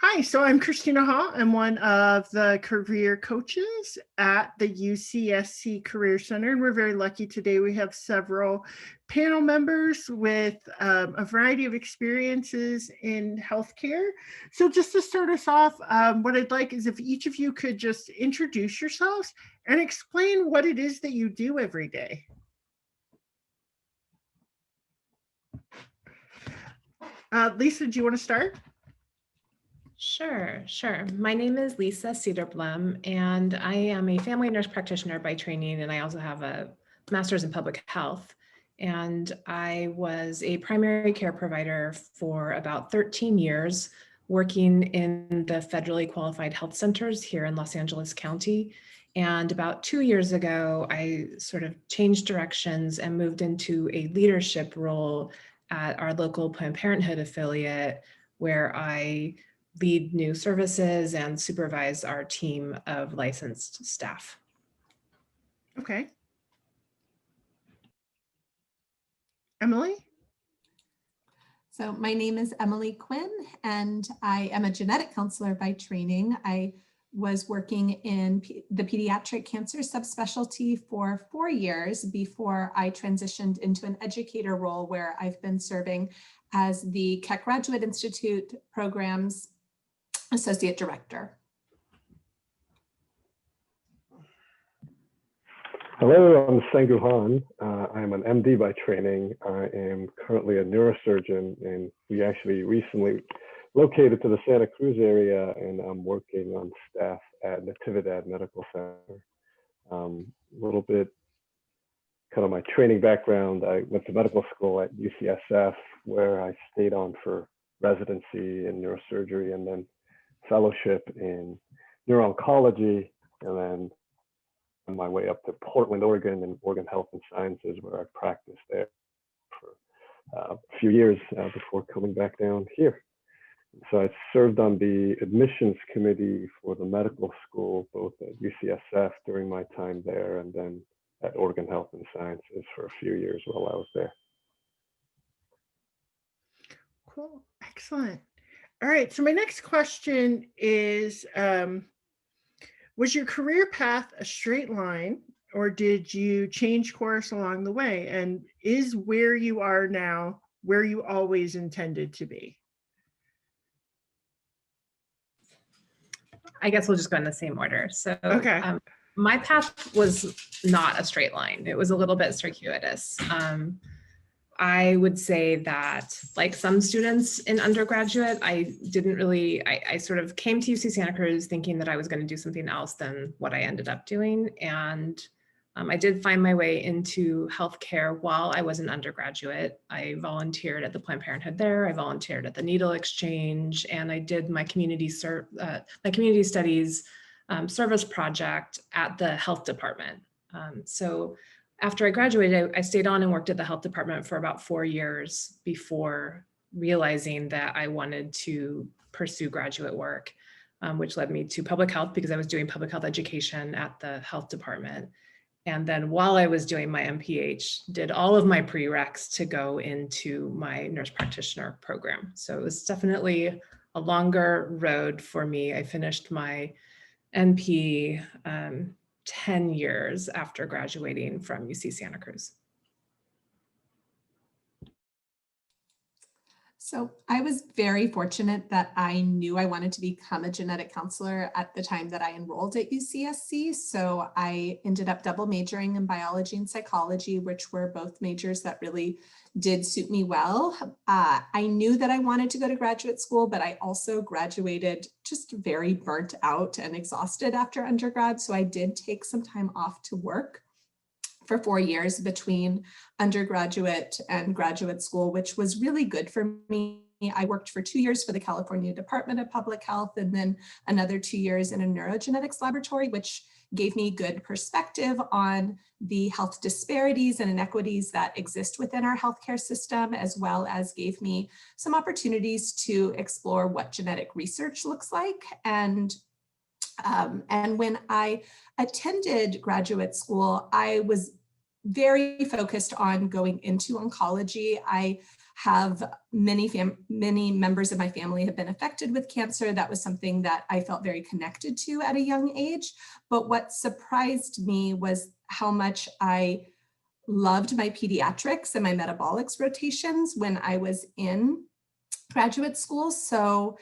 Hi, so I'm Christina Hall. I'm one of the career coaches at the UCSC Career Center, and we're very lucky today. We have several panel members with a variety of experiences in healthcare. So just to start us off, what I'd like is if each of you could just introduce yourselves and explain what it is that you do every day. Lisa, do you want to start? Sure. My name is Lisa Cederblom, and I am a family nurse practitioner by training, and I also have a master's in public health. And I was a primary care provider for about 13 years, working in the federally qualified health centers here in Los Angeles County. And about 2 years ago, I sort of changed directions and moved into a leadership role at our local Planned Parenthood affiliate, where I lead new services and supervise our team of licensed staff. Okay. Emily? So my name is Emily Quinn, and I am a genetic counselor by training. I was working in the pediatric cancer subspecialty for 4 years before I transitioned into an educator role where I've been serving as the Keck Graduate Institute Programs Associate Director. Hello, I'm Seunggu. I'm an MD by training. I am currently a neurosurgeon, and we actually recently located to the Santa Cruz area, and I'm working on staff at Natividad Medical Center. A little bit kind of my training background. I went to medical school at UCSF, where I stayed on for residency in neurosurgery and then fellowship in neuro-oncology, and then on my way up to Portland, Oregon, and Oregon Health and Sciences, where I practiced there for a few years before coming back down here. So I served on the admissions committee for the medical school, both at UCSF during my time there, and then at Oregon Health and Sciences for a few years while I was there. Cool, excellent. All right, so my next question is, was your career path a straight line, or did you change course along the way? And is where you are now where you always intended to be? I guess we'll just go in the same order. So okay. My path was not a straight line. It was a little bit circuitous. I would say that, like some students in undergraduate, I sort of came to UC Santa Cruz thinking that I was going to do something else than what I ended up doing. And I did find my way into healthcare while I was an undergraduate. I volunteered at the Planned Parenthood there. I volunteered at the Needle Exchange, and I did my community studies service project at the health department. So after I graduated, I stayed on and worked at the health department for about 4 years before realizing that I wanted to pursue graduate work, which led me to public health because I was doing public health education at the health department. And then while I was doing my MPH, did all of my prereqs to go into my nurse practitioner program. So it was definitely a longer road for me. I finished my NP 10 years after graduating from UC Santa Cruz. So I was very fortunate that I knew I wanted to become a genetic counselor at the time that I enrolled at UCSC. So I ended up double majoring in biology and psychology, which were both majors that really did suit me well. I knew that I wanted to go to graduate school, but I also graduated just very burnt out and exhausted after undergrad. So I did take some time off to work for 4 years between undergraduate and graduate school, which was really good for me. I worked for 2 years for the California Department of Public Health, and then another 2 years in a neurogenetics laboratory, which gave me good perspective on the health disparities and inequities that exist within our healthcare system, as well as gave me some opportunities to explore what genetic research looks like. And when I attended graduate school, I was very focused on going into oncology. I have many members of my family have been affected with cancer. That was something that I felt very connected to at a young age. But what surprised me was how much I loved my pediatrics and my metabolics rotations when I was in graduate school. So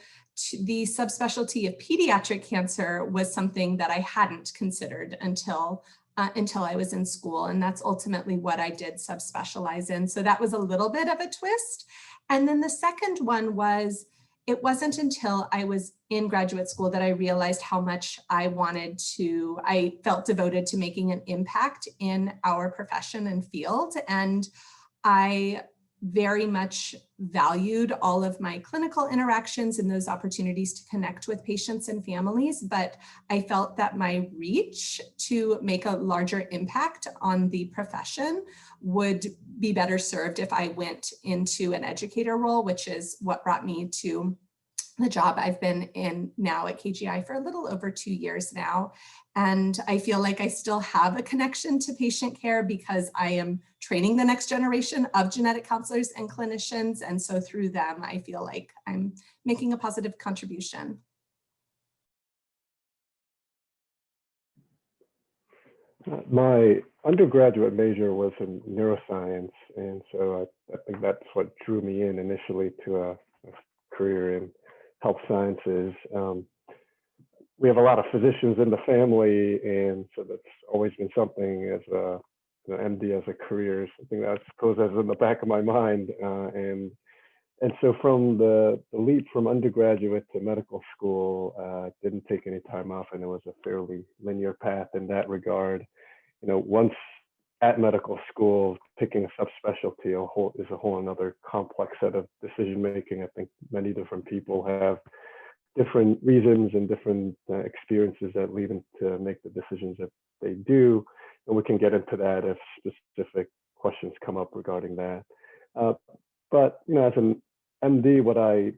the subspecialty of pediatric cancer was something that I hadn't considered until I was in school. And that's ultimately what I did subspecialize in. So that was a little bit of a twist. And then the second one was, it wasn't until I was in graduate school that I realized how much I felt devoted to making an impact in our profession and field. And I very much valued all of my clinical interactions and those opportunities to connect with patients and families, but I felt that my reach to make a larger impact on the profession would be better served if I went into an educator role, which is what brought me to the job I've been in now at KGI for a little over 2 years now. And I feel like I still have a connection to patient care because I am training the next generation of genetic counselors and clinicians. And so through them, I feel like I'm making a positive contribution. My undergraduate major was in neuroscience, and so I think that's what drew me in initially to a career in health sciences. We have a lot of physicians in the family, and so that's always been something as a MD as a career, something that I suppose is in the back of my mind. And so from the leap from undergraduate to medical school, didn't take any time off, and it was a fairly linear path in that regard. You know, once at medical school, picking a subspecialty is a whole another complex set of decision making. I think many different people have different reasons and different experiences that lead them to make the decisions that they do, and we can get into that if specific questions come up regarding that. But you know, as an MD, what I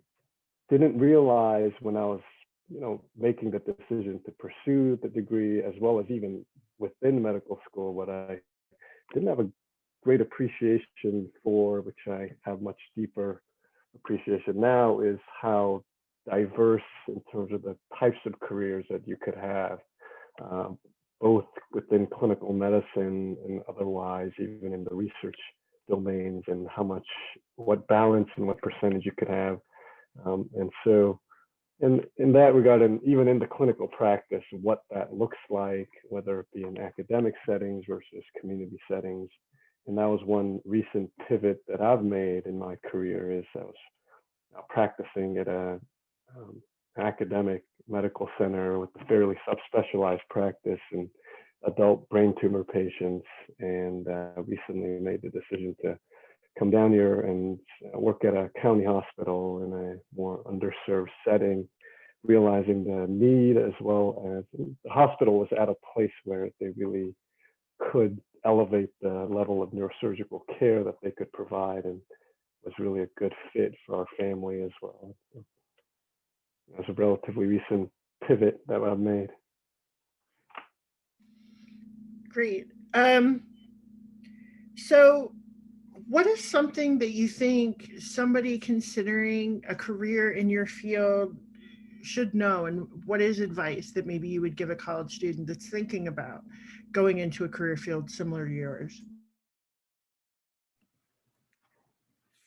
didn't realize when I was making the decision to pursue the degree, as well as even within medical school, what I didn't have a great appreciation for, which I have much deeper appreciation now, is how diverse in terms of the types of careers that you could have, both within clinical medicine and otherwise, even in the research domains, and what balance and what percentage you could have. And so in that regard, and even in the clinical practice, what that looks like, whether it be in academic settings versus community settings. And that was one recent pivot that I've made in my career, is I was practicing at an academic medical center with a fairly subspecialized practice in adult brain tumor patients, and recently made the decision to come down here and work at a county hospital in a more underserved setting, realizing the need, as well as the hospital was at a place where they really could elevate the level of neurosurgical care that they could provide, and was really a good fit for our family as well. So it was a relatively recent pivot that I've made. Great. So what is something that you think somebody considering a career in your field should know, and what is advice that maybe you would give a college student that's thinking about going into a career field similar to yours?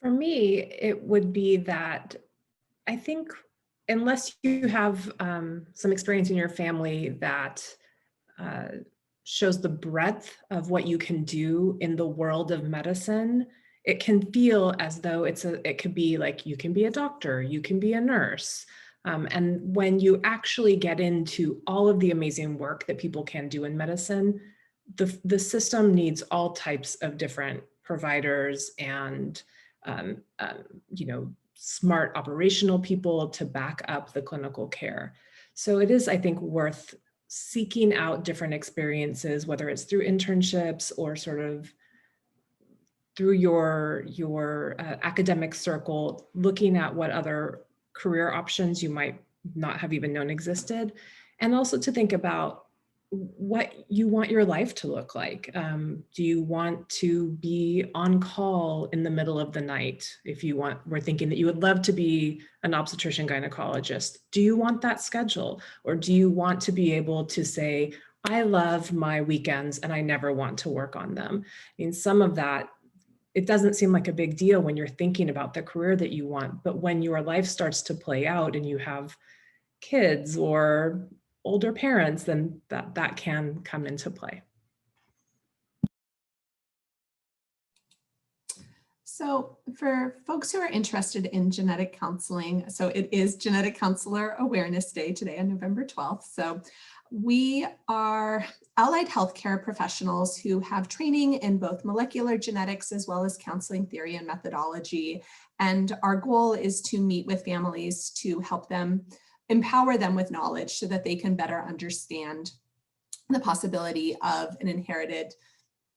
For me, it would be that I think unless you have some experience in your family that shows the breadth of what you can do in the world of medicine, it can feel as though it could be like you can be a doctor, you can be a nurse. And when you actually get into all of the amazing work that people can do in medicine, the system needs all types of different providers and smart operational people to back up the clinical care. So it is, I think, worth seeking out different experiences, whether it's through internships or sort of through your academic circle, looking at what other career options you might not have even known existed. And also to think about what you want your life to look like. Do you want to be on call in the middle of the night? If you we're thinking that you would love to be an obstetrician gynecologist, do you want that schedule? Or do you want to be able to say, I love my weekends and I never want to work on them? I mean, some of that, it doesn't seem like a big deal when you're thinking about the career that you want, but when your life starts to play out and you have kids or older parents, then that can come into play. So for folks who are interested in genetic counseling, so it is Genetic Counselor Awareness Day today on November 12th. So we are allied healthcare professionals who have training in both molecular genetics as well as counseling theory and methodology. And our goal is to meet with families to help them, empower them with knowledge so that they can better understand the possibility of an inherited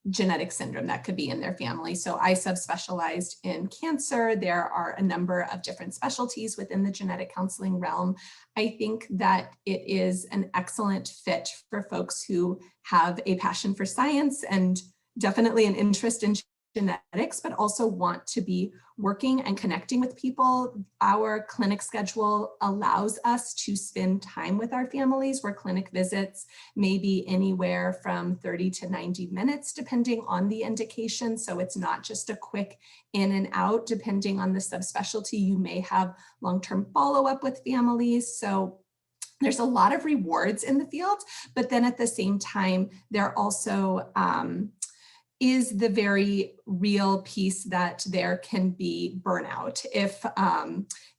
genetic syndrome that could be in their family. So I subspecialized in cancer. There are a number of different specialties within the genetic counseling realm. I think that it is an excellent fit for folks who have a passion for science and definitely an interest in genetics, but also want to be working and connecting with people. Our clinic schedule allows us to spend time with our families, where clinic visits may be anywhere from 30 to 90 minutes, depending on the indication. So it's not just a quick in and out, depending on the subspecialty. You may have long-term follow-up with families. So there's a lot of rewards in the field, but then at the same time, there also is the very real piece that there can be burnout.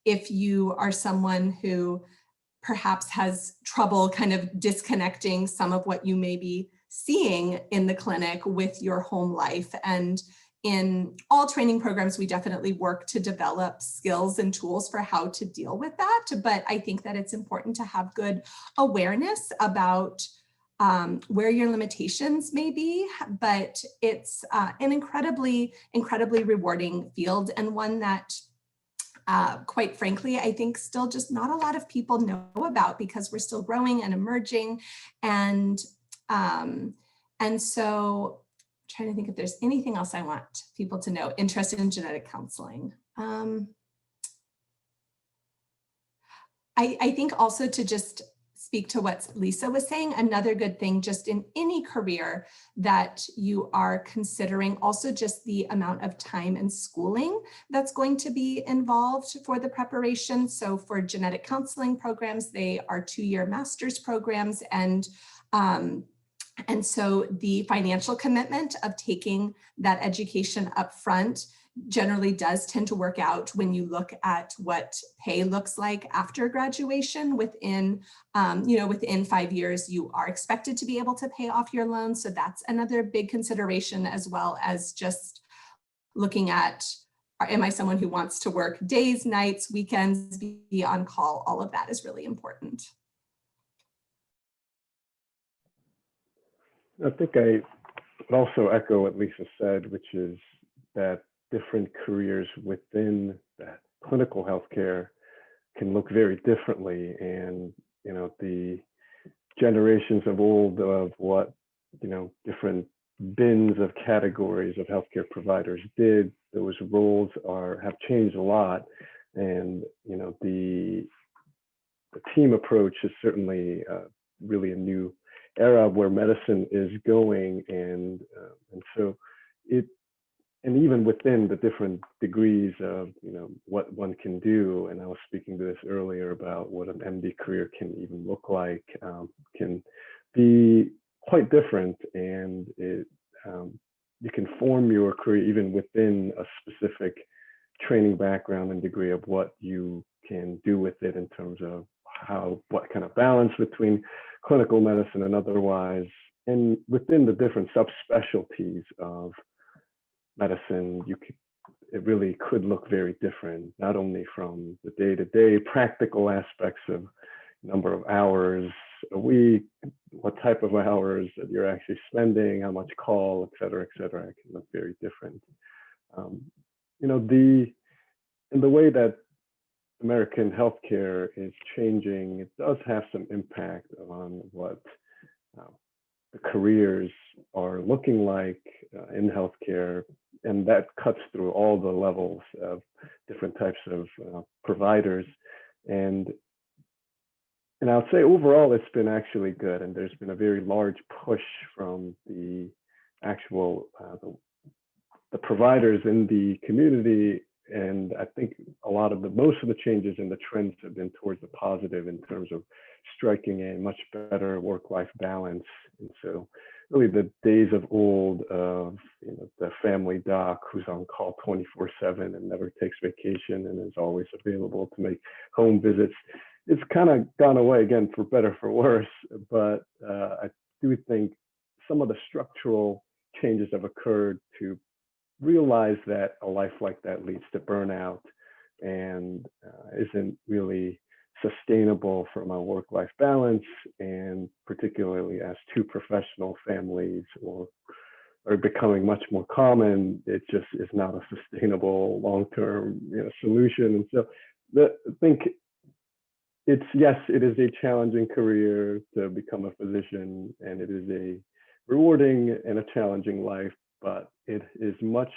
If you are someone who perhaps has trouble kind of disconnecting some of what you may be seeing in the clinic with your home life. And in all training programs, we definitely work to develop skills and tools for how to deal with that. But I think that it's important to have good awareness about where your limitations may be, but it's an incredibly rewarding field, and one that quite frankly, I think still just not a lot of people know about, because we're still growing and emerging. And so I'm trying to think if there's anything else I want people to know interested in genetic counseling. I think also to just speak to what Lisa was saying, another good thing just in any career that you are considering, also just the amount of time and schooling that's going to be involved for the preparation. So for genetic counseling programs, they are 2-year master's programs. And so the financial commitment of taking that education up front generally does tend to work out when you look at what pay looks like after graduation. Within 5 years, you are expected to be able to pay off your loan. So that's another big consideration, as well as just looking at, am I someone who wants to work days, nights, weekends, be on call? All of that is really important. I think I would also echo what Lisa said, which is that different careers within that clinical healthcare can look very differently. And, the generations of old of what, different bins of categories of healthcare providers did, those roles have changed a lot. And, the team approach is certainly really a new era where medicine is going. And so and even within the different degrees of, what one can do, and I was speaking to this earlier about what an MD career can even look like, can be quite different. And you can form your career even within a specific training background and degree of what you can do with it in terms of what kind of balance between clinical medicine and otherwise, and within the different subspecialties of medicine, it really could look very different, not only from the day-to-day practical aspects of number of hours a week, what type of hours that you're actually spending, how much call, et cetera, it can look very different. In the way that American healthcare is changing, it does have some impact on what the careers are looking like in healthcare, and that cuts through all the levels of different types of providers. And I'll say overall, it's been actually good. And there's been a very large push from the actual, the providers in the community. And I think most of the changes and the trends have been towards the positive in terms of striking a much better work-life balance. And so really the days of old of the family doc who's on call 24/7 and never takes vacation and is always available to make home visits, it's kind of gone away, again, for better, for worse. But I do think some of the structural changes have occurred to realize that a life like that leads to burnout and isn't really sustainable from a work-life balance, and particularly as two professional families are becoming much more common, it just is not a sustainable long-term solution. And so I think yes, it is a challenging career to become a physician, and it is a rewarding and a challenging life, but it is much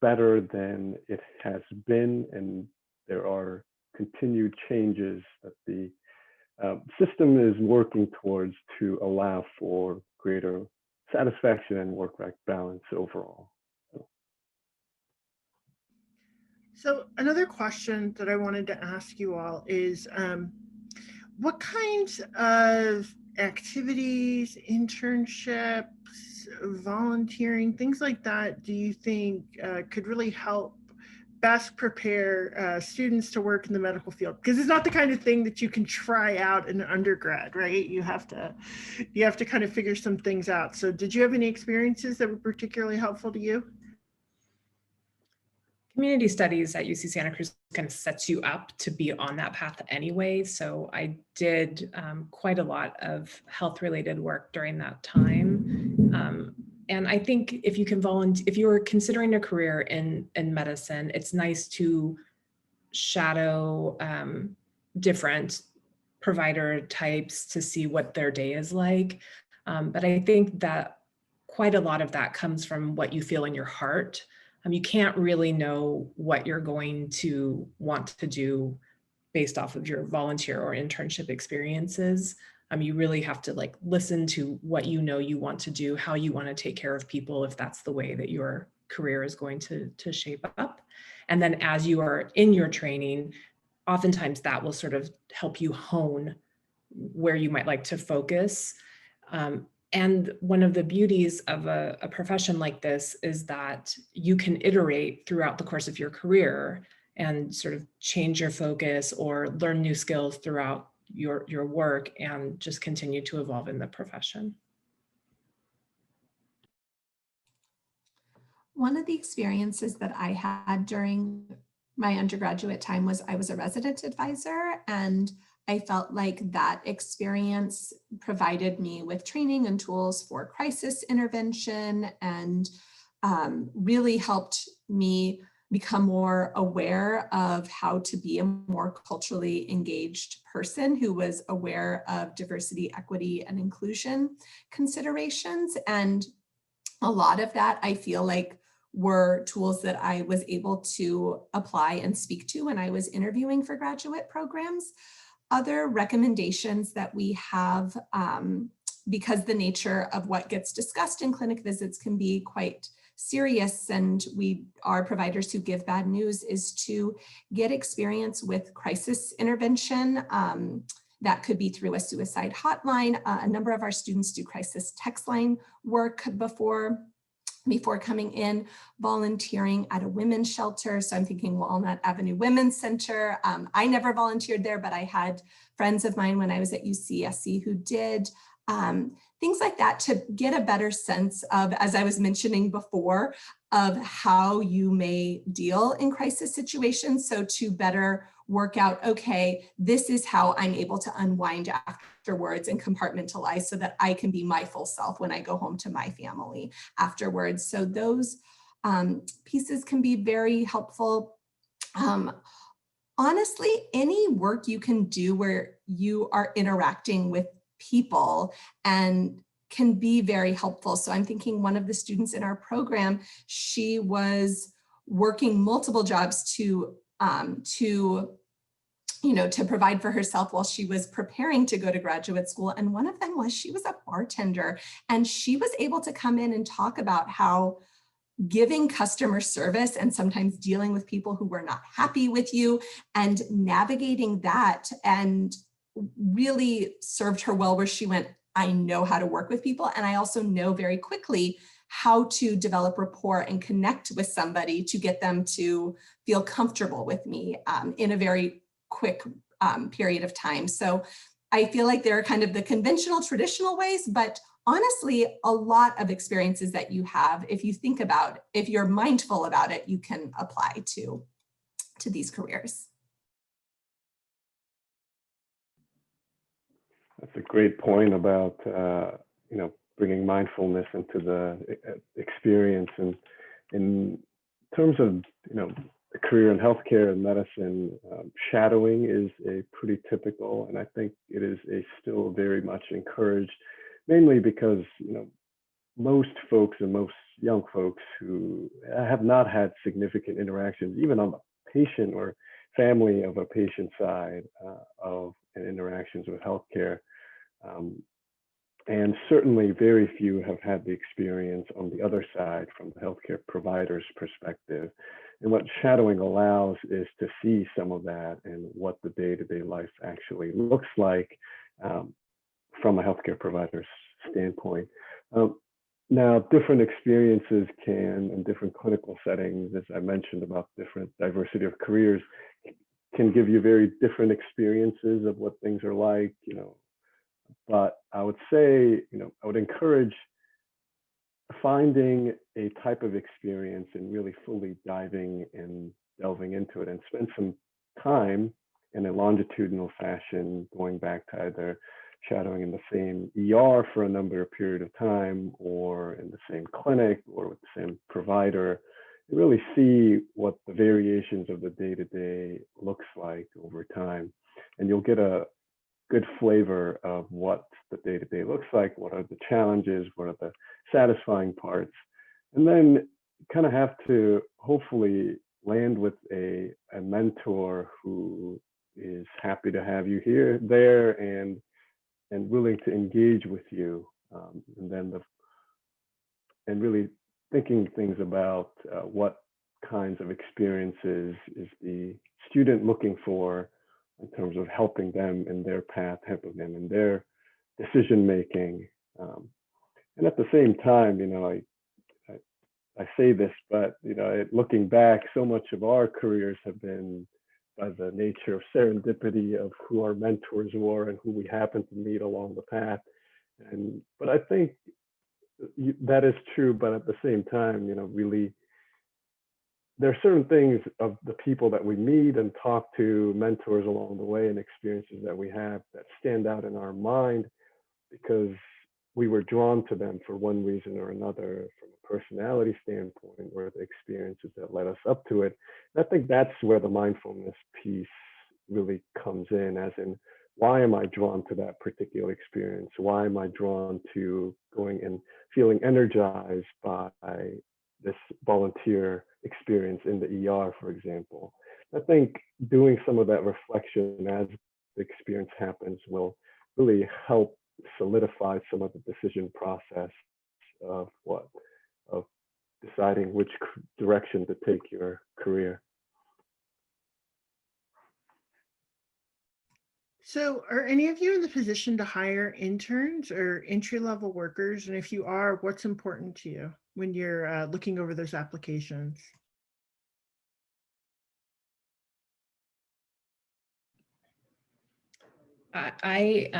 better than it has been, and there are continued changes that the system is working towards to allow for greater satisfaction and work-life balance overall. So another question that I wanted to ask you all is, what kinds of activities, internships, volunteering, things like that, do you think could really help best prepare students to work in the medical field? Because it's not the kind of thing that you can try out in undergrad, right? You have to kind of figure some things out. So did you have any experiences that were particularly helpful to you? Community studies at UC Santa Cruz kind of sets you up to be on that path anyway. So I did quite a lot of health-related work during that time. And I think if you can volunteer, if you're considering a career in medicine, it's nice to shadow different provider types to see what their day is like. But I think that quite a lot of that comes from what you feel in your heart. You can't really know what you're going to want to do based off of your volunteer or internship experiences. You really have to listen to what you want to do, how you want to take care of people, if that's the way that your career is going to shape up. And then as you are in your training, oftentimes that will sort of help you hone where you might like to focus. And one of the beauties of a profession like this is that you can iterate throughout the course of your career and sort of change your focus or learn new skills throughout your work and just continue to evolve in the profession. One of the experiences that I had during my undergraduate time was I was a resident advisor, and I felt like that experience provided me with training and tools for crisis intervention and really helped me become more aware of how to be a more culturally engaged person who was aware of diversity, equity, and inclusion considerations. And a lot of that, I feel like, were tools that I was able to apply and speak to when I was interviewing for graduate programs. Other recommendations that we have, because the nature of what gets discussed in clinic visits can be quite serious, and we are providers who give bad news, is to get experience with crisis intervention. That could be through a suicide hotline. A number of our students do crisis text line work before coming in, volunteering at a women's shelter. So I'm thinking Walnut Avenue Women's Center. I never volunteered there, but I had friends of mine when I was at UCSC who did. Things like that to get a better sense of, as I was mentioning before, of how you may deal in crisis situations. So to better work out, okay, this is how I'm able to unwind afterwards and compartmentalize so that I can be my full self when I go home to my family afterwards. So those pieces can be very helpful. Honestly, any work you can do where you are interacting with people and can be very helpful. So I'm thinking one of the students in our program, she was working multiple jobs to provide for herself while she was preparing to go to graduate school. And one of them was she was a bartender, and she was able to come in and talk about how giving customer service and sometimes dealing with people who were not happy with you and navigating that and really served her well, where she went, I know how to work with people. And I also know very quickly how to develop rapport and connect with somebody to get them to feel comfortable with me in a very quick period of time. So I feel like there are kind of the conventional, traditional ways, but honestly, a lot of experiences that you have, if you think about, if you're mindful about it, you can apply to these careers. That's a great point about, bringing mindfulness into the experience. And in terms of, a career in healthcare and medicine, shadowing is a pretty typical, and I think it is still very much encouraged, mainly because, most folks and most young folks who have not had significant interactions, even on the patient or family of a patient side of interactions with healthcare. And certainly very few have had the experience on the other side from the healthcare provider's perspective. And what shadowing allows is to see some of that and what the day-to-day life actually looks like from a healthcare provider's standpoint. Now, different experiences and different clinical settings, as I mentioned about different diversity of careers, can give you very different experiences of what things are like, But I would say, I would encourage finding a type of experience and really fully diving and delving into it, and spend some time in a longitudinal fashion, going back to either shadowing in the same ER for a number of period of time, or in the same clinic, or with the same provider, and really see what the variations of the day-to-day looks like over time. And you'll get a good flavor of what the day-to-day looks like, what are the challenges, what are the satisfying parts, and then kind of have to hopefully land with a mentor who is happy to have you there, and willing to engage with you, and really thinking things about what kinds of experiences is the student looking for in terms of helping them in their path, helping them in their decision making. And at the same time, I say this, but looking back, so much of our careers have been by the nature of serendipity of who our mentors were and who we happened to meet along the path. But I think that is true, but at the same time, really, there are certain things of the people that we meet and talk to, mentors along the way, and experiences that we have that stand out in our mind because we were drawn to them for one reason or another, from a personality standpoint, or the experiences that led us up to it. And I think that's where the mindfulness piece really comes in, as in, why am I drawn to that particular experience? Why am I drawn to going and feeling energized by this volunteer experience in the ER, for example? I think doing some of that reflection as the experience happens will really help solidify some of the decision process of deciding which direction to take your career. So are any of you in the position to hire interns or entry-level workers? And if you are, what's important to you when you're looking over those applications? I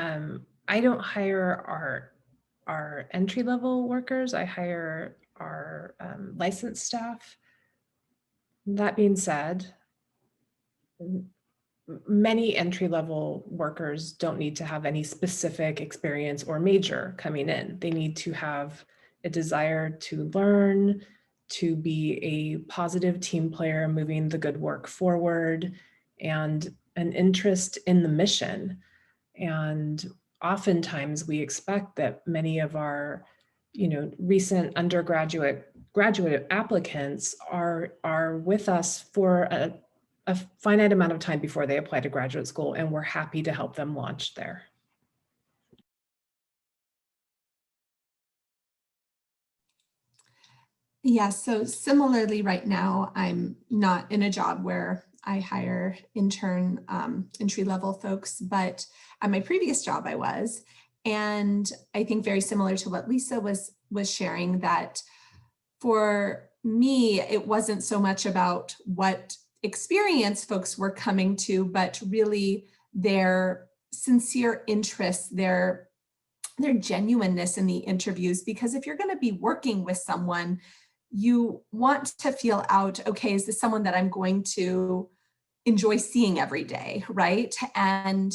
don't hire our entry-level workers. I hire our licensed staff. That being said, many entry-level workers don't need to have any specific experience or major coming in. They need to have a desire to learn, to be a positive team player, moving the good work forward, and an interest in the mission. And oftentimes we expect that many of our, recent graduate applicants are with us for a finite amount of time before they apply to graduate school, and we're happy to help them launch there. Yeah, so similarly right now, I'm not in a job where I hire entry-level folks, but at my previous job I was. And I think very similar to what Lisa was sharing, that for me, it wasn't so much about what experience folks were coming to, but really their sincere interest, their genuineness in the interviews. Because if you're going to be working with someone, you want to feel out, okay, is this someone that I'm going to enjoy seeing every day, right? And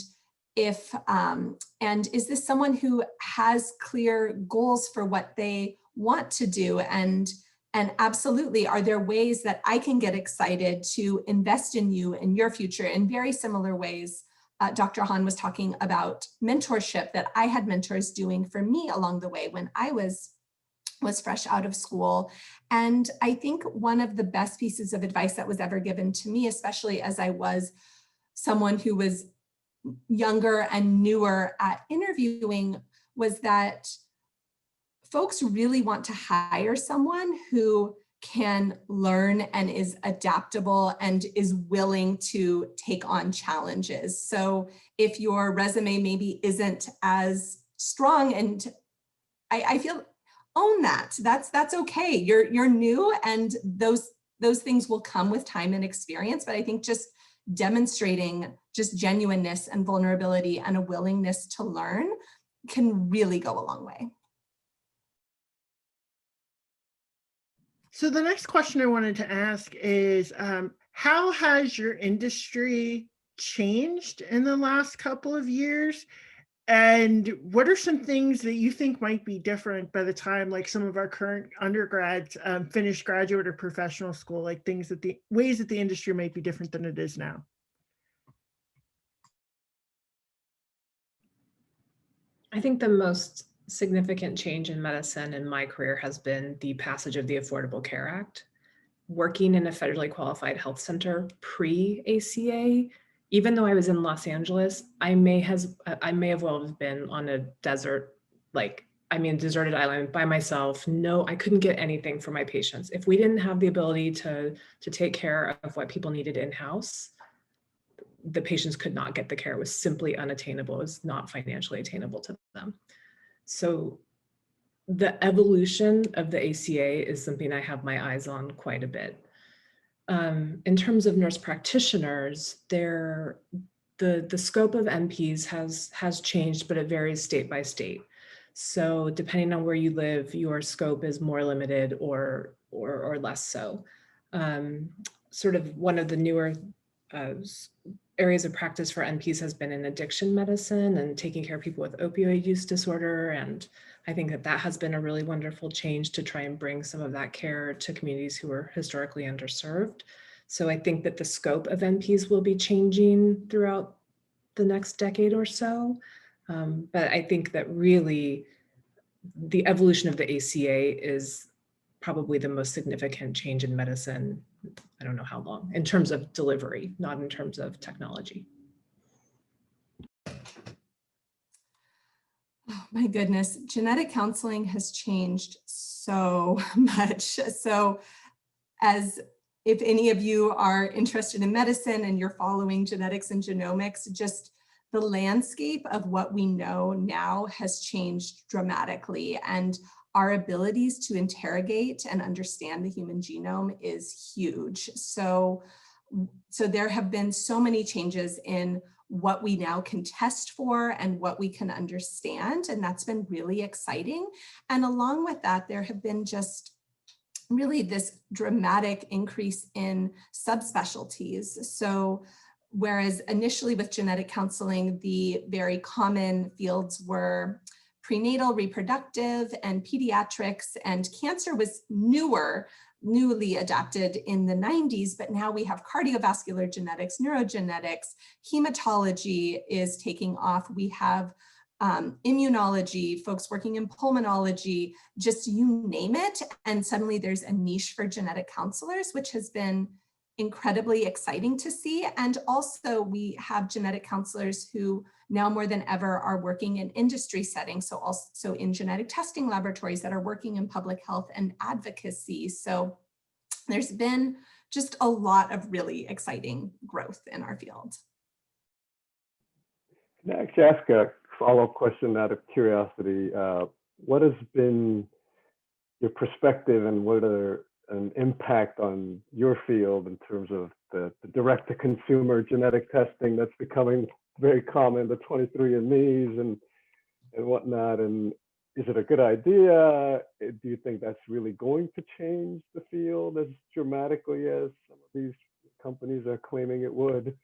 and is this someone who has clear goals for what they want to do? And absolutely, are there ways that I can get excited to invest in you and your future in very similar ways? Dr. Han was talking about mentorship that I had mentors doing for me along the way when I was fresh out of school. And I think one of the best pieces of advice that was ever given to me, especially as I was someone who was younger and newer at interviewing, was that folks really want to hire someone who can learn and is adaptable and is willing to take on challenges. So if your resume maybe isn't as strong, and I feel, own that. That's okay. You're new, and those things will come with time and experience. But I think just demonstrating just genuineness and vulnerability and a willingness to learn can really go a long way. So the next question I wanted to ask is, how has your industry changed in the last couple of years? And what are some things that you think might be different by the time like some of our current undergrads finish graduate or professional school, like things that the ways that the industry might be different than it is now? I think the most significant change in medicine in my career has been the passage of the Affordable Care Act. Working in a federally qualified health center pre-ACA, even though I was in Los Angeles, I may have well been on a deserted island by myself. No, I couldn't get anything for my patients. If we didn't have the ability to take care of what people needed in-house, the patients could not get the care. It was simply unattainable. It was not financially attainable to them. So the evolution of the ACA is something I have my eyes on quite a bit. In terms of nurse practitioners, the scope of NPs has changed, but it varies state by state. So depending on where you live, your scope is more limited or less so. Sort of one of the newer areas of practice for NPs has been in addiction medicine and taking care of people with opioid use disorder. And I think that has been a really wonderful change to try and bring some of that care to communities who are historically underserved. So I think that the scope of NPs will be changing throughout the next decade or so. But I think that really the evolution of the ACA is probably the most significant change in medicine. I don't know how long, in terms of delivery, not in terms of technology. Oh my goodness, genetic counseling has changed so much. So if any of you are interested in medicine and you're following genetics and genomics, just the landscape of what we know now has changed dramatically. And our abilities to interrogate and understand the human genome is huge. So there have been so many changes in what we now can test for and what we can understand. And that's been really exciting. And along with that, there have been just really this dramatic increase in subspecialties. So whereas initially with genetic counseling, the very common fields were prenatal, reproductive, and pediatrics, and cancer was newly adapted in the 90s, but now we have cardiovascular genetics, neurogenetics, hematology is taking off. We have immunology, folks working in pulmonology, just you name it. And suddenly there's a niche for genetic counselors, which has been incredibly exciting to see. And also we have genetic counselors who now more than ever are working in industry settings. So also in genetic testing laboratories that are working in public health and advocacy. So there's been just a lot of really exciting growth in our field. Can I actually ask a follow-up question out of curiosity? What has been your perspective and what are an impact on your field in terms of the direct-to-consumer genetic testing that's becoming very common, the 23andMe's and whatnot? And is it a good idea? Do you think that's really going to change the field as dramatically as some of these companies are claiming it would?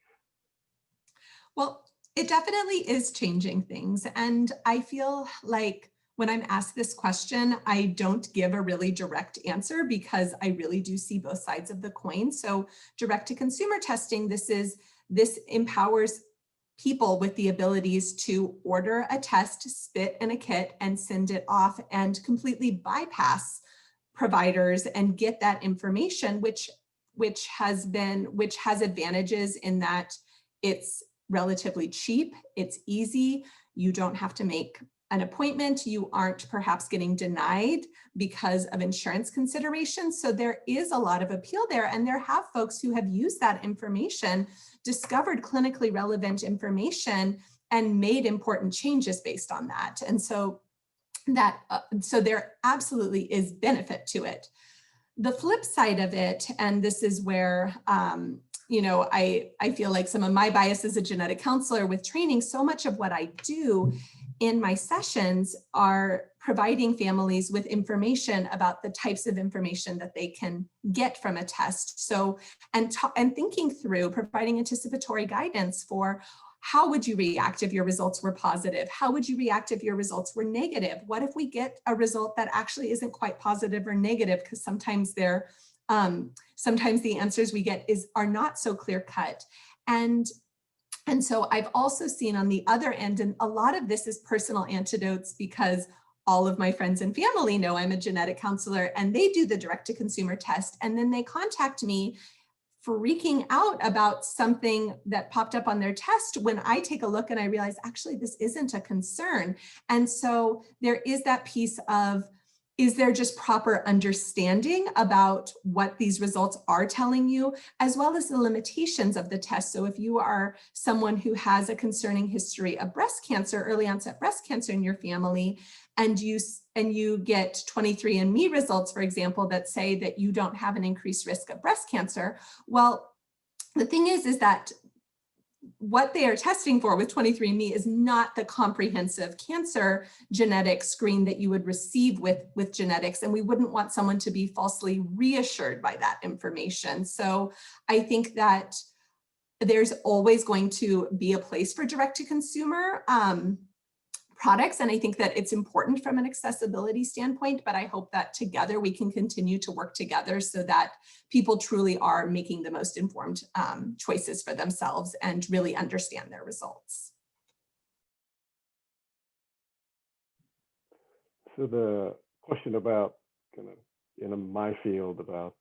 Well, it definitely is changing things. And I feel like when I'm asked this question, I don't give a really direct answer because I really do see both sides of the coin. So direct-to-consumer testing, this empowers people with the abilities to order a test, spit in a kit, and send it off and completely bypass providers and get that information, which has advantages in that it's relatively cheap, it's easy, you don't have to make an appointment, you aren't perhaps getting denied because of insurance considerations. So there is a lot of appeal there, and there have folks who have used that information, discovered clinically relevant information, and made important changes based on that. And so so there absolutely is benefit to it. The flip side of it, and this is where I feel like some of my bias as a genetic counselor with training, so much of what I do in my sessions are providing families with information about the types of information that they can get from a test. So, and thinking through, providing anticipatory guidance for how would you react if your results were positive? How would you react if your results were negative? What if we get a result that actually isn't quite positive or negative? Because sometimes sometimes the answers we get are not so clear cut. And so I've also seen on the other end, and a lot of this is personal anecdotes because all of my friends and family know I'm a genetic counselor and they do the direct-to-consumer test. And then they contact me freaking out about something that popped up on their test when I take a look and I realize, actually, this isn't a concern. And so there is that piece of, is there just proper understanding about what these results are telling you, as well as the limitations of the test? So if you are someone who has a concerning history of breast cancer, early onset breast cancer in your family, and you get 23andMe results, for example, that say that you don't have an increased risk of breast cancer, well, the thing is that what they are testing for with 23andMe is not the comprehensive cancer genetic screen that you would receive with genetics. And we wouldn't want someone to be falsely reassured by that information. So I think that there's always going to be a place for direct-to-consumer products. And I think that it's important from an accessibility standpoint, but I hope that together we can continue to work together so that people truly are making the most informed choices for themselves and really understand their results. So the question about kind of in my field about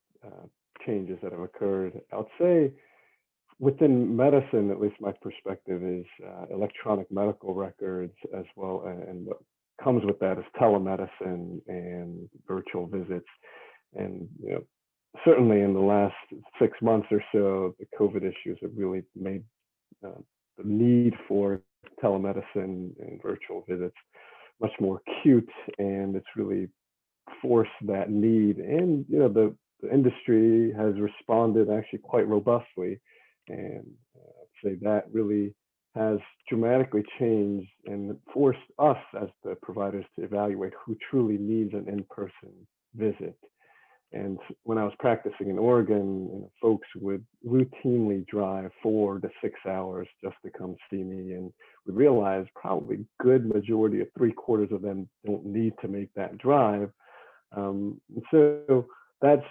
changes that have occurred, I would say within medicine, at least my perspective is electronic medical records as well, and what comes with that is telemedicine and virtual visits. And certainly in the last 6 months or so, the COVID issues have really made the need for telemedicine and virtual visits much more acute, and it's really forced that need. And the industry has responded actually quite robustly. And I'd say that really has dramatically changed and forced us as the providers to evaluate who truly needs an in-person visit. And when I was practicing in Oregon, folks would routinely drive 4 to 6 hours just to come see me. And we realized probably good majority of 3/4 of them don't need to make that drive. So that's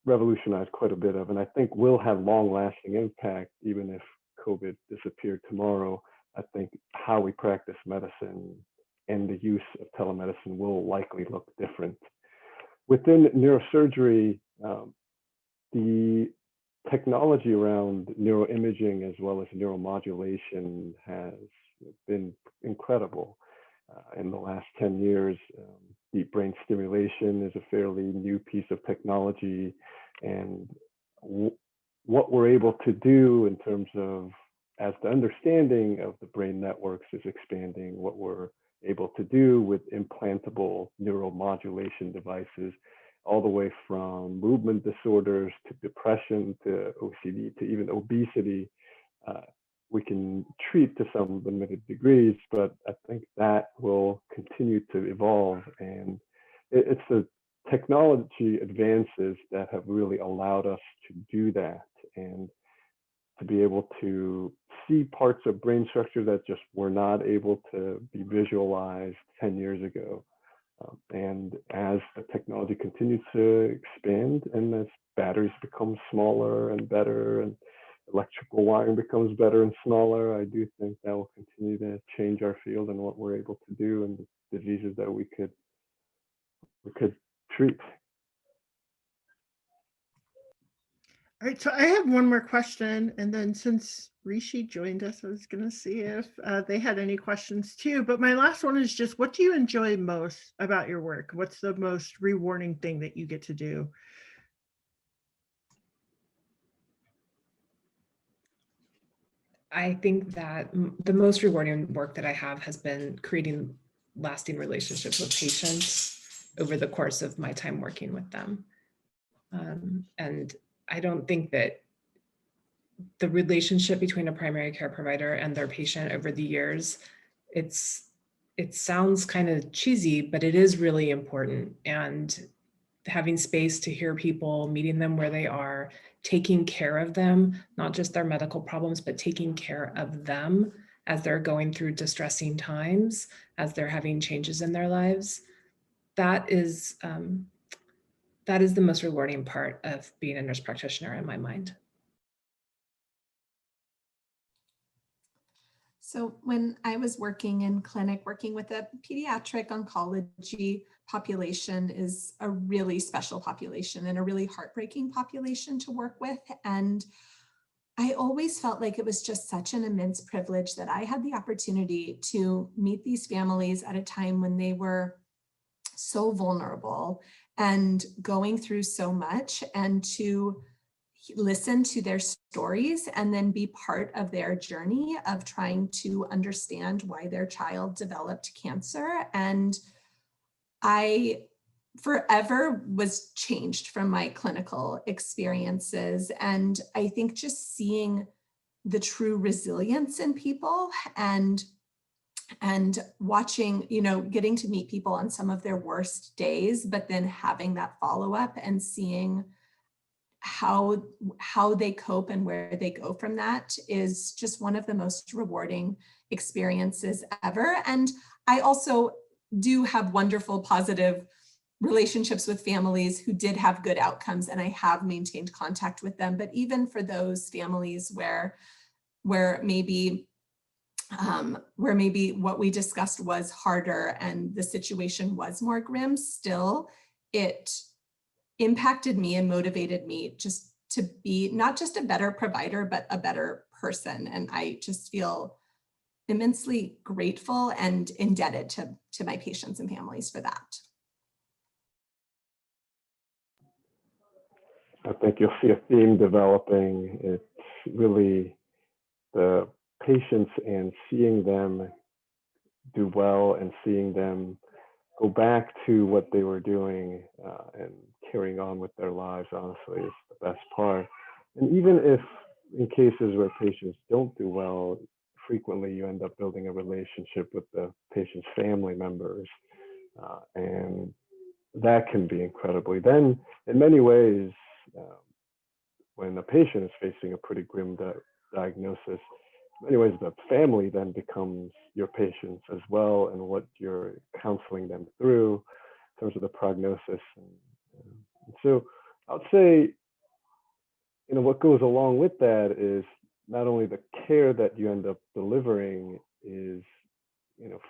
revolutionized quite a bit of, and I think will have long-lasting impact even if COVID disappeared tomorrow. I think how we practice medicine and the use of telemedicine will likely look different. Within neurosurgery, the technology around neuroimaging as well as neuromodulation has been incredible. In the last 10 years, deep brain stimulation is a fairly new piece of technology, and what we're able to do in terms of, as the understanding of the brain networks is expanding, what we're able to do with implantable neuromodulation devices, all the way from movement disorders to depression to OCD to even obesity, we can treat to some limited degrees, but I think that will continue to evolve. And it's the technology advances that have really allowed us to do that, and to be able to see parts of brain structure that just were not able to be visualized 10 years ago. And as the technology continues to expand and as batteries become smaller and better and electrical wiring becomes better and smaller, I do think that will continue to change our field and what we're able to do and the diseases that we could treat. All right, so I have one more question, and then since Rishi joined us, I was going to see if they had any questions too. But my last one is just, what do you enjoy most about your work? What's the most rewarding thing that you get to do? I think that the most rewarding work that I have has been creating lasting relationships with patients over the course of my time working with them. And I don't think that the relationship between a primary care provider and their patient over the years, it sounds kind of cheesy, but it is really important. And having space to hear people, meeting them where they are, taking care of them, not just their medical problems, but taking care of them as they're going through distressing times, as they're having changes in their lives. That is the most rewarding part of being a nurse practitioner in my mind. So when I was working in clinic, working with a pediatric oncology population is a really special population and a really heartbreaking population to work with. And I always felt like it was just such an immense privilege that I had the opportunity to meet these families at a time when they were so vulnerable and going through so much, and to listen to their stories and then be part of their journey of trying to understand why their child developed cancer. And I forever was changed from my clinical experiences. And I think just seeing the true resilience in people and watching, getting to meet people on some of their worst days, but then having that follow-up and seeing how they cope and where they go from that is just one of the most rewarding experiences ever. And I also do have wonderful, positive relationships with families who did have good outcomes, and I have maintained contact with them. But even for those families where maybe what we discussed was harder and the situation was more grim, still it impacted me and motivated me just to be not just a better provider, but a better person. And I just feel immensely grateful and indebted to my patients and families for that. I think you'll see a theme developing. It's really the patients and seeing them do well and seeing them go back to what they were doing and carrying on with their lives, honestly, is the best part. And even if in cases where patients don't do well, frequently you end up building a relationship with the patient's family members. And that can be incredibly, then in many ways, when a patient is facing a pretty grim diagnosis, in many ways the family then becomes your patients as well, and what you're counseling them through in terms of the prognosis. And so I would say, what goes along with that is not only the care that you end up delivering is,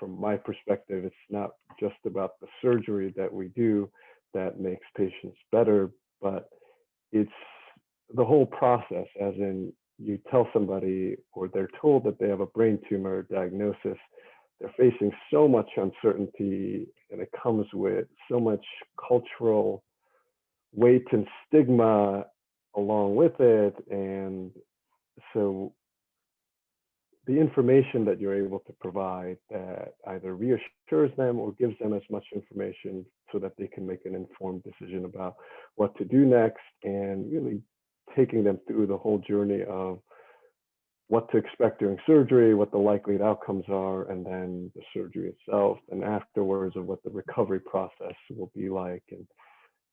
from my perspective, it's not just about the surgery that we do that makes patients better, but it's the whole process, as in you tell somebody or they're told that they have a brain tumor diagnosis, they're facing so much uncertainty and it comes with so much cultural weight and stigma along with it. And so the information that you're able to provide that either reassures them or gives them as much information so that they can make an informed decision about what to do next, and really taking them through the whole journey of what to expect during surgery, what the likely outcomes are, and then the surgery itself, and afterwards of what the recovery process will be like.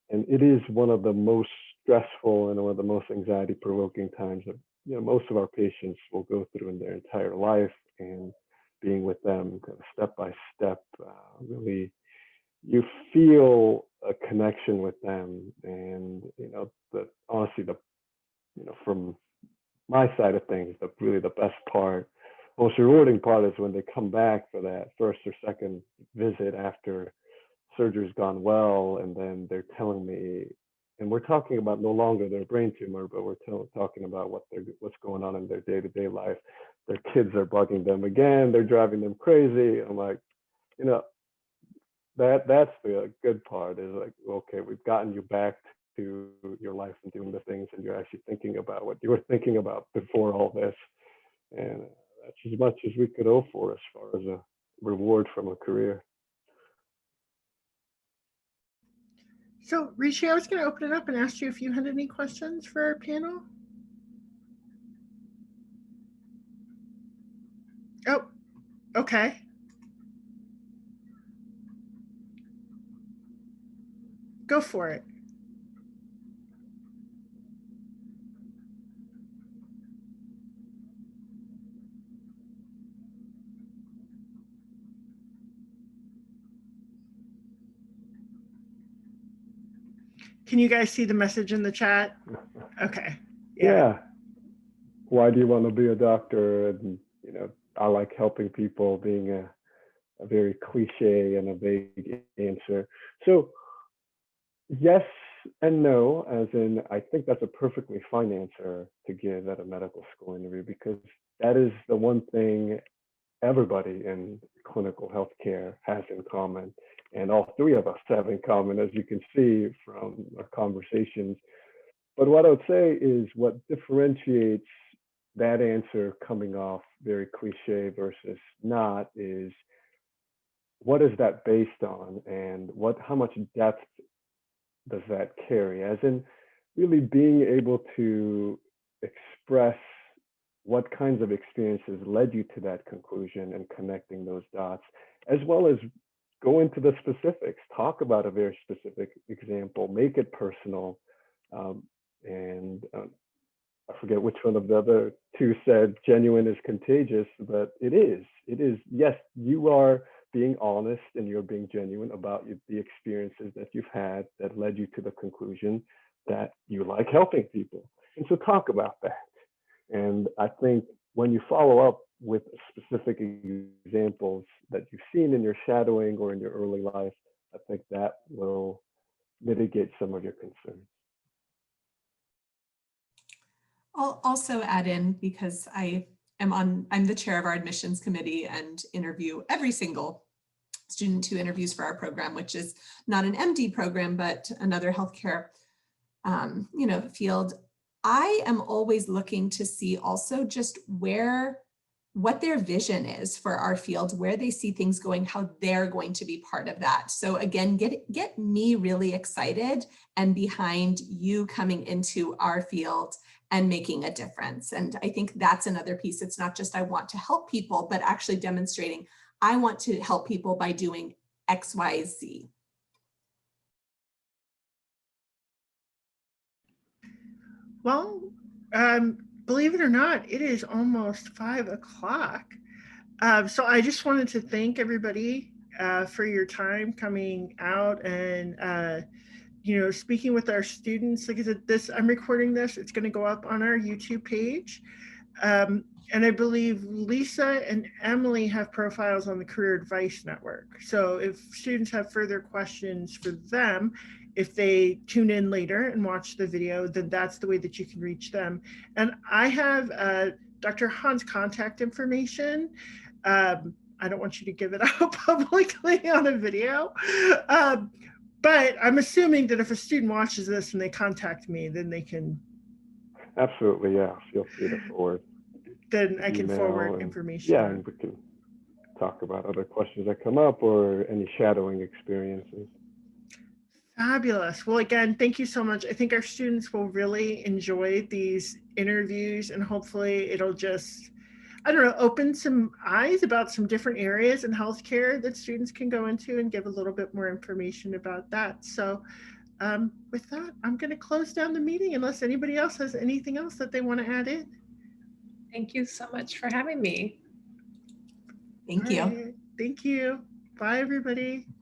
And it is one of the most stressful and one of the most anxiety provoking times that most of our patients will go through in their entire life, and being with them kind of step by step, really, you feel a connection with them. And honestly, from my side of things, really the best part, most rewarding part, is when they come back for that first or second visit after surgery's gone well, and then they're telling me, and we're talking about no longer their brain tumor, but we're talking about what's going on in their day-to-day life. Their kids are bugging them again, they're driving them crazy. I'm like, that's the good part, is like, okay, we've gotten you back to your life and doing the things, and you're actually thinking about what you were thinking about before all this. And that's as much as we could hope for as far as a reward from a career. So, Rishi, I was going to open it up and ask you if you had any questions for our panel. Oh, okay. Go for it. Can you guys see the message in the chat? Okay. Yeah. Why do you want to be a doctor? And, I like helping people, being a very cliche and a vague answer. So yes and no, as in, I think that's a perfectly fine answer to give at a medical school interview, because that is the one thing everybody in clinical healthcare has in common. And all three of us have in common, as you can see from our conversations. But what I would say is what differentiates that answer coming off very cliche versus not is, what is that based on, and how much depth does that carry? As in, really being able to express what kinds of experiences led you to that conclusion and connecting those dots, as well as go into the specifics, talk about a very specific example, make it personal. I forget which one of the other two said genuine is contagious, but it is. Yes, you are being honest and you're being genuine about the experiences that you've had that led you to the conclusion that you like helping people. And so talk about that. And I think when you follow up with specific examples that you've seen in your shadowing or in your early life, I think that will mitigate some of your concerns. I'll also add in, because I'm the chair of our admissions committee and interview every single student who interviews for our program, which is not an MD program, but another healthcare, field. I am always looking to see also just what their vision is for our field, where they see things going, how they're going to be part of that. So again, get me really excited and behind you coming into our field and making a difference. And I think that's another piece. It's not just I want to help people, but actually demonstrating I want to help people by doing X, Y, Z. Well, believe it or not, it is almost 5 o'clock. So I just wanted to thank everybody for your time coming out and speaking with our students. Like I said, I'm recording this. It's going to go up on our YouTube page. And I believe Lisa and Emily have profiles on the Career Advice Network. So if students have further questions for them, if they tune in later and watch the video, then that's the way that you can reach them. And I have Dr. Han's contact information. I don't want you to give it out publicly on a video. But I'm assuming that if a student watches this and they contact me, then they can. Absolutely, yeah. Feel free to forward. Then I can forward and, information. Yeah, and we can talk about other questions that come up or any shadowing experiences. Fabulous. Well, again, thank you so much. I think our students will really enjoy these interviews, and hopefully it'll just, I don't know, open some eyes about some different areas in healthcare that students can go into and give a little bit more information about that. So with that, I'm going to close down the meeting unless anybody else has anything else that they want to add in. Thank you so much for having me. Thank you. All right. Thank you. Bye, everybody.